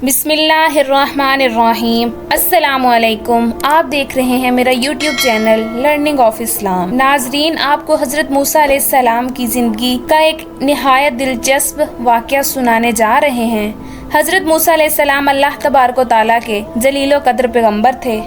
بسم اللہ الرحمن الرحیم۔ السلام علیکم، آپ دیکھ رہے ہیں میرا یوٹیوب چینل لرننگ آف اسلام۔ ناظرین، آپ کو حضرت موسیٰ علیہ السلام کی زندگی کا ایک نہایت دلچسپ واقعہ سنانے جا رہے ہیں۔ حضرت موسیٰ علیہ السلام اللہ تبارک و تعالیٰ کے جلیل و قدر پیغمبر تھے۔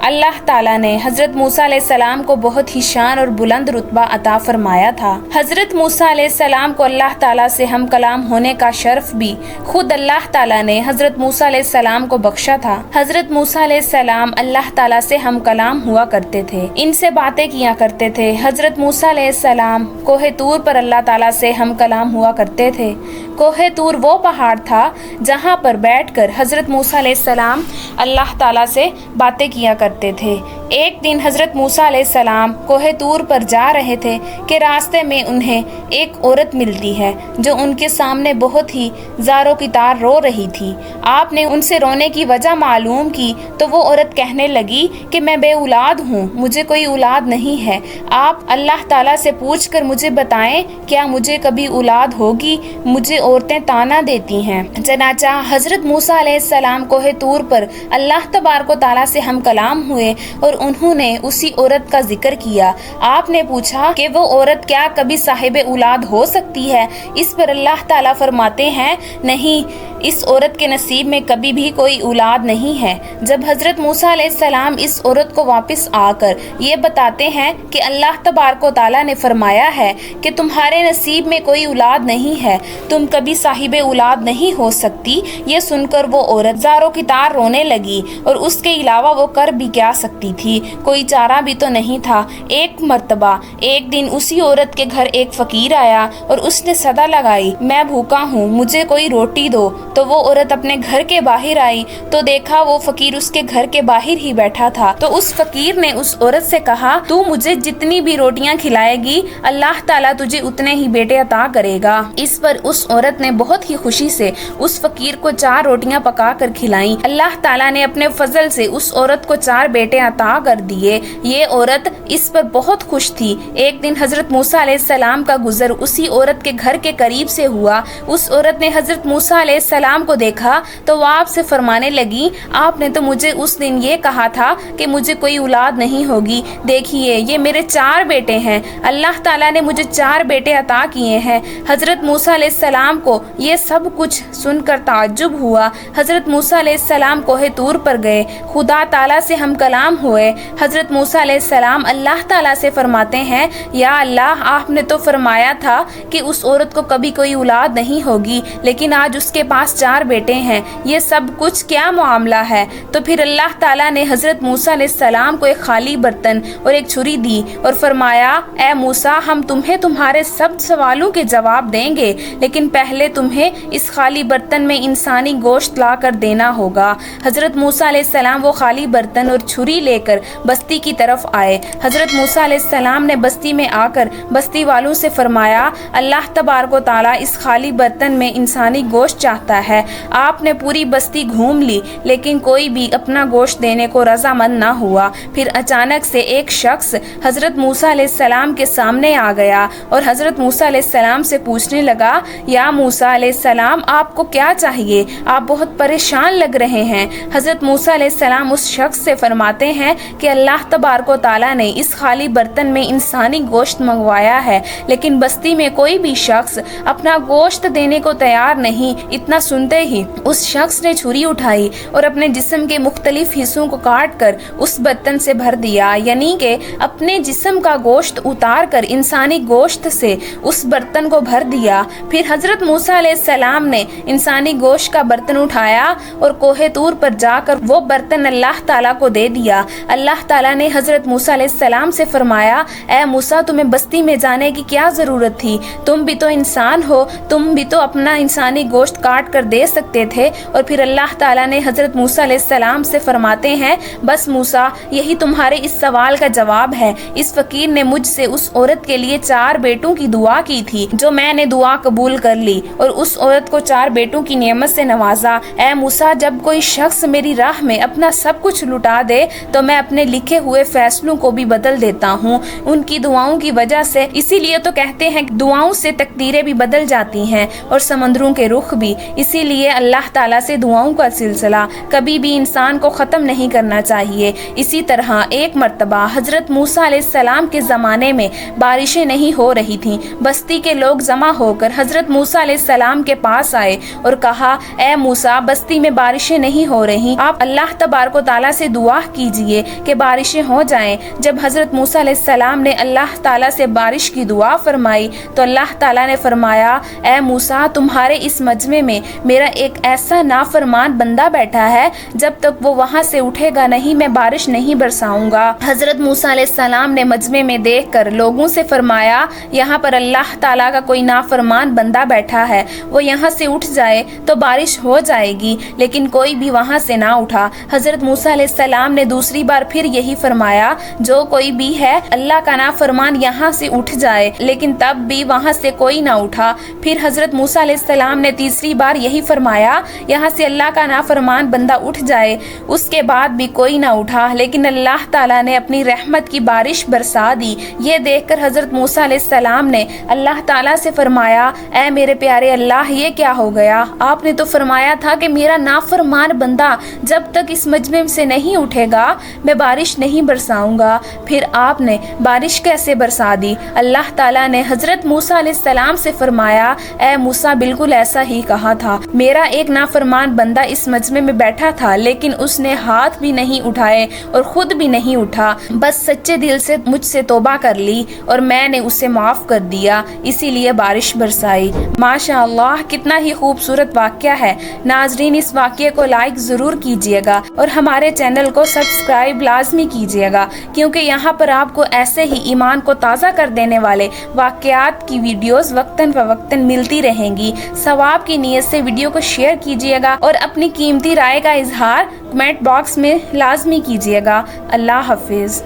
اللہ تعالیٰ نے حضرت موسیٰ علیہ السلام کو بہت ہی شان اور بلند رتبہ عطا فرمایا تھا۔ حضرت موسیٰ علیہ السلام کو اللہ تعالیٰ سے ہم کلام ہونے کا شرف بھی خود اللہ تعالیٰ نے حضرت موسیٰ علیہ السلام کو بخشا تھا۔ حضرت موسیٰ علیہ السلام اللہ تعالیٰ سے ہم کلام ہوا کرتے تھے، ان سے باتیں کیا کرتے تھے۔ حضرت موسیٰ علیہ السلام کوہ طور پر اللہ تعالیٰ سے ہم کلام ہوا کرتے تھے۔ کوہ طور وہ پہاڑ تھا جہاں پر بیٹھ کر حضرت موسیٰ علیہ السلام اللہ تعالیٰ سے باتیں کیا کرتے تھے۔ ایک دن حضرت موسیٰ علیہ السلام کوہ طور پر جا رہے تھے کہ راستے میں انہیں ایک عورت ملتی ہے جو ان کے سامنے بہت ہی زاروں کی طرح رو رہی تھی۔ آپ نے ان سے رونے کی وجہ معلوم کی تو وہ عورت کہنے لگی کہ میں بے اولاد ہوں، مجھے کوئی اولاد نہیں ہے، آپ اللہ تعالیٰ سے پوچھ کر مجھے بتائیں کیا مجھے کبھی اولاد ہوگی، مجھے عورتیں طعنہ دیتی ہیں۔ چنانچہ حضرت موسیٰ علیہ السلام کوہ طور پر اللہ تبارک و تعالیٰ سے ہم کلام ہوئے اور انہوں نے اسی عورت کا ذکر کیا۔ آپ نے پوچھا کہ وہ عورت کیا کبھی صاحب اولاد ہو سکتی ہے؟ اس پر اللہ تعالیٰ فرماتے ہیں نہیں، اس عورت کے نصیب میں کبھی بھی کوئی اولاد نہیں ہے۔ جب حضرت موسیٰ علیہ السلام اس عورت کو واپس آ کر یہ بتاتے ہیں کہ اللہ تبارک و تعالیٰ نے فرمایا ہے کہ تمہارے نصیب میں کوئی اولاد نہیں ہے، تم کبھی صاحب اولاد نہیں ہو سکتی، یہ سن کر وہ عورت زاروں کی طرح رونے لگی اور اس کے علاوہ وہ کر بھی کیا سکتی تھی، کوئی چارہ بھی تو نہیں تھا۔ ایک مرتبہ ایک دن اسی عورت کے گھر ایک فقیر آیا اور اس نے صدا لگائی، میں بھوکا ہوں، مجھے کوئی روٹی دو۔ تو وہ عورت اپنے گھر کے باہر آئی تو دیکھا وہ فقیر اس کے گھر کے باہر ہی بیٹھا تھا۔ تو اس فقیر نے اس عورت سے کہا، تو مجھے جتنی بھی روٹیاں کھلائے گی اللہ تعالیٰ تجھے اتنے ہی بیٹے عطا کرے گا۔ اس پر اس عورت نے بہت ہی خوشی سے اس فقیر کو 4 روٹیاں پکا کر کھلائیں۔ اللہ تعالیٰ نے اپنے فضل سے اس عورت کو 4 بیٹے عطا کر دیے۔ یہ عورت اس پر بہت خوش تھی۔ ایک دن حضرت موسیٰ علیہ السلام کا گزر اسی عورت کے گھر کے قریب سے ہوا۔ اس عورت نے حضرت موسیٰ علیہ السلام کو دیکھا تو وہ آپ سے فرمانے لگی، آپ نے تو مجھے اس دن یہ کہا تھا کہ مجھے کوئی اولاد نہیں ہوگی، دیکھیے یہ میرے 4 بیٹے ہیں، اللہ تعالیٰ نے مجھے 4 بیٹے عطا کیے ہیں۔ حضرت موسیٰ علیہ السلام کو یہ سب کچھ سن کر تعجب ہوا۔ حضرت موسیٰ علیہ السلام کوہ طور پر گئے، خدا تعالیٰ سے ہم کلام ہوئے۔ حضرت موسیٰ علیہ السلام اللہ تعالیٰ سے فرماتے ہیں، یا اللہ، آپ نے تو فرمایا تھا کہ اس عورت کو کبھی کوئی اولاد نہیں ہوگی، لیکن آج اس کے پاس 4 بیٹے ہیں، یہ سب کچھ کیا معاملہ ہے؟ تو پھر اللہ تعالیٰ نے حضرت موسیٰ علیہ السلام کو ایک خالی برتن اور ایک چھری دی اور فرمایا، اے موسیٰ، ہم تمہیں تمہارے سب سوالوں کے جواب دیں گے، لیکن پہلے تمہیں اس خالی برتن میں انسانی گوشت لا کر دینا ہوگا۔ حضرت موسیٰ علیہ السلام وہ خالی برتن اور چھری لے کر بستی کی طرف آئے۔ حضرت موسیٰ علیہ السلام نے بستی میں آ کر بستی والوں سے فرمایا، اللہ تبارک و تعالیٰ اس خالی برتن میں انسانی گوشت چاہتا ہے۔ آپ نے پوری بستی گھوم لی لیکن کوئی بھی اپنا گوشت دینے کو رضامند نہ ہوا۔ پھر اچانک سے ایک شخص حضرت موسیٰ علیہ السلام کے سامنے آ گیا اور حضرت موسیٰ علیہ السلام سے پوچھنے لگا، یا موسیٰ علیہ السلام، آپ کو کیا چاہیے؟ آپ بہت پریشان لگ رہے ہیں۔ حضرت موسیٰ علیہ السلام اس شخص سے فرماتے ہیں کہ اللہ تبارک و تعالیٰ نے اس خالی برتن میں انسانی گوشت منگوایا ہے، لیکن بستی میں کوئی بھی شخص اپنا گوشت دینے کو تیار نہیں۔ اتنا سنتے ہی اس شخص نے چھری اٹھائی اور اپنے جسم کے مختلف حصوں کو کاٹ کر اس برتن سے بھر دیا، یعنی کہ اپنے جسم کا گوشت اتار کر انسانی گوشت سے اس برتن کو بھر دیا۔ پھر حضرت موسیٰ علیہ السلام نے انسانی گوشت کا برتن اٹھایا اور کوہ طور پر جا کر وہ برتن اللہ تعالیٰ کو دے دیا۔ اللہ تعالیٰ نے حضرت موسیٰ علیہ السلام سے فرمایا، اے موسیٰ، تمہیں بستی میں جانے کی کیا ضرورت تھی؟ تم بھی تو انسان ہو، تم بھی تو اپنا انسانی گوشت کاٹ کر دے سکتے تھے۔ اور پھر اللہ تعالیٰ نے حضرت موسیٰ علیہ السلام سے فرماتے ہیں، بس موسیٰ، یہی تمہارے اس سوال کا جواب ہے۔ اس فقیر نے مجھ سے اس عورت کے لیے 4 بیٹوں کی دعا کی تھی جو میں نے دعا قبول کر لی اور اس عورت کو 4 بیٹوں کی نعمت سے نوازا۔ اے موسیٰ، جب کوئی شخص میری راہ میں اپنا سب کچھ لٹا دے تو میں میں اپنے لکھے ہوئے فیصلوں کو بھی بدل دیتا ہوں ان کی دعاؤں کی وجہ سے۔ اسی لیے تو کہتے ہیں کہ دعاؤں سے تقدیریں بھی بدل جاتی ہیں اور سمندروں کے رخ بھی۔ اسی لیے اللہ تعالیٰ سے دعاؤں کا سلسلہ کبھی بھی انسان کو ختم نہیں کرنا چاہیے۔ اسی طرح ایک مرتبہ حضرت موسیٰ علیہ السلام کے زمانے میں بارشیں نہیں ہو رہی تھیں۔ بستی کے لوگ جمع ہو کر حضرت موسیٰ علیہ السلام کے پاس آئے اور کہا، اے موسیٰ، بستی میں بارشیں نہیں ہو رہی، آپ اللہ تبارک و تعالیٰ سے دعا کیجئے کہ بارشیں ہو جائیں۔ جب حضرت موسیٰ علیہ السلام نے اللہ تعالیٰ سے بارش کی دعا فرمائی تو اللہ تعالیٰ نے فرمایا، اے موسیٰ، تمہارے اس مجمع میں میرا ایک ایسا نافرمان بندہ بیٹھا ہے، جب تک وہ وہاں سے اٹھے گا نہیں میں بارش نہیں برساؤں گا۔ حضرت موسیٰ علیہ السلام نے مجمع میں دیکھ کر لوگوں سے فرمایا، یہاں پر اللہ تعالیٰ کا کوئی نافرمان بندہ بیٹھا ہے، وہ یہاں سے اٹھ جائے تو بارش ہو جائے گی، لیکن کوئی بھی وہاں سے نہ اٹھا۔ حضرت موسیٰ علیہ السلام نے دوسری بار پھر یہی فرمایا، جو کوئی بھی ہے اللہ کا نافرمان یہاں سے اٹھ جائے، لیکن تب بھی وہاں سے کوئی نہ اٹھا۔ پھر حضرت موسیٰ علیہ السلام نے تیسری بار یہی فرمایا، یہاں سے اللہ کا نافرمان بندہ اٹھ جائے، اس کے بعد بھی کوئی نہ اٹھا، لیکن اللہ تعالیٰ نے اپنی رحمت کی بارش برسا دی۔ یہ دیکھ کر حضرت موسیٰ علیہ السلام نے اللہ تعالیٰ سے فرمایا، اے میرے پیارے اللہ، یہ کیا ہو گیا؟ آپ نے تو فرمایا تھا کہ میرا نافرمان بندہ جب تک اس مجمع سے نہیں اٹھے گا میں بارش نہیں برساؤں گا، پھر آپ نے بارش کیسے برسا دی؟ اللہ تعالیٰ نے حضرت موسیٰ علیہ السلام سے فرمایا، اے موسیٰ، بالکل ایسا ہی کہا تھا، میرا ایک نافرمان بندہ اس مجمع میں بیٹھا تھا، لیکن اس نے ہاتھ بھی نہیں اٹھائے اور خود بھی نہیں اٹھا، بس سچے دل سے مجھ سے توبہ کر لی اور میں نے اسے معاف کر دیا، اسی لیے بارش برسائی۔ ماشاء اللہ، کتنا ہی خوبصورت واقعہ ہے۔ ناظرین، اس واقعے کو لائک ضرور کیجیے گا اور ہمارے چینل کو سبسکرائب لازمی کیجیے گا، کیونکہ یہاں پر آپ کو ایسے ہی ایمان کو تازہ کر دینے والے واقعات کی ویڈیوز وقتاً فوقتاً ملتی رہیں گی۔ ثواب کی نیت سے ویڈیو کو شیئر کیجیے گا اور اپنی قیمتی رائے کا اظہار کمنٹ باکس میں لازمی کیجیے گا۔ اللہ حافظ۔